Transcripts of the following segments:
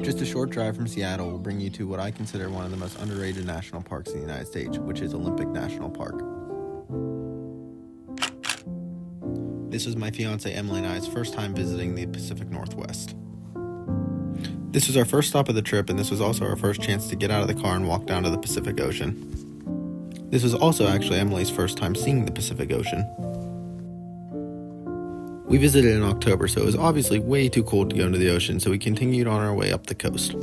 Just a short drive from Seattle will bring you to what I consider one of the most underrated national parks in the United States, which is Olympic National Park. This was my fiance Emily and I's first time visiting the Pacific Northwest. This was our first stop of the trip, and this was also our first chance to get out of the car and walk down to the Pacific Ocean. This was also actually Emily's first time seeing the Pacific Ocean. We visited in October, so it was obviously way too cold to go into the ocean, so we continued on our way up the coast.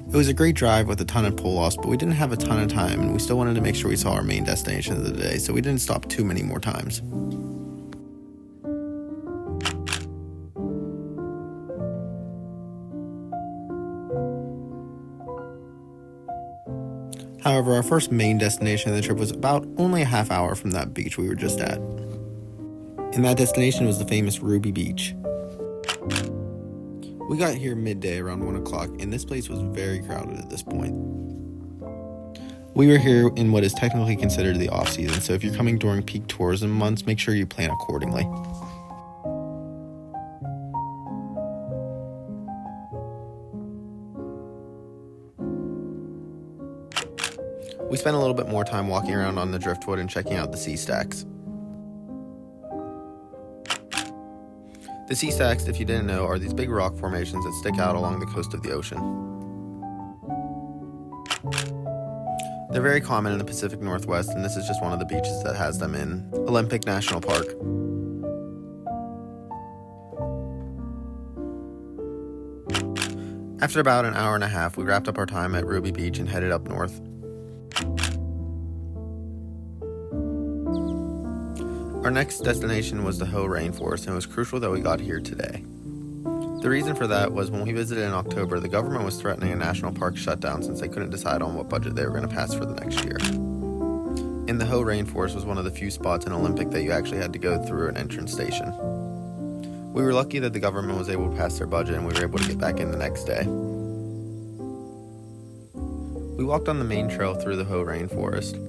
It was a great drive with a ton of pull-offs, but we didn't have a ton of time, and we still wanted to make sure we saw our main destination of the day, so we didn't stop too many more times. However, our first main destination of the trip was about only a half hour from that beach we were just at. And that destination was the famous Ruby Beach. We got here midday around 1 o'clock, and this place was very crowded at this point. We were here in what is technically considered the off-season, so if you're coming during peak tourism months, make sure you plan accordingly. We spent a little bit more time walking around on the driftwood and checking out the sea stacks. The sea stacks, if you didn't know, are these big rock formations that stick out along the coast of the ocean. They're very common in the Pacific Northwest, and this is just one of the beaches that has them in Olympic National Park. After about an hour and a half, we wrapped up our time at Ruby Beach and headed up north. Our next destination was the Rainforest, and it was crucial that we got here today. The reason for that was when we visited in October, the government was threatening a national park shutdown since they couldn't decide on what budget they were going to pass for the next year. And the Rainforest was one of the few spots in Olympic that you actually had to go through an entrance station. We were lucky that the government was able to pass their budget and we were able to get back in the next day. We walked on the main trail through the Rainforest.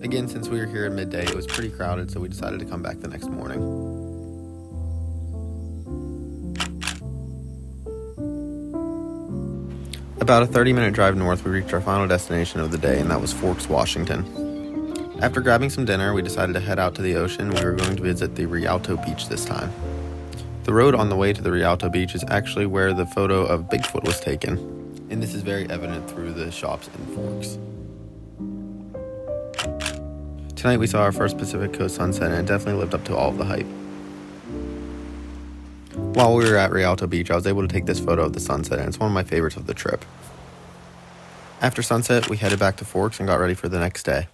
Again, since we were here at midday, it was pretty crowded, so we decided to come back the next morning. About a 30-minute drive north, we reached our final destination of the day, and that was Forks, Washington. After grabbing some dinner, we decided to head out to the ocean. We were going to visit the Rialto Beach this time. The road on the way to the Rialto Beach is actually where the photo of Bigfoot was taken, and this is very evident through the shops in Forks. Tonight we saw our first Pacific Coast sunset, and it definitely lived up to all of the hype. While we were at Rialto Beach, I was able to take this photo of the sunset, and it's one of my favorites of the trip. After sunset, we headed back to Forks and got ready for the next day.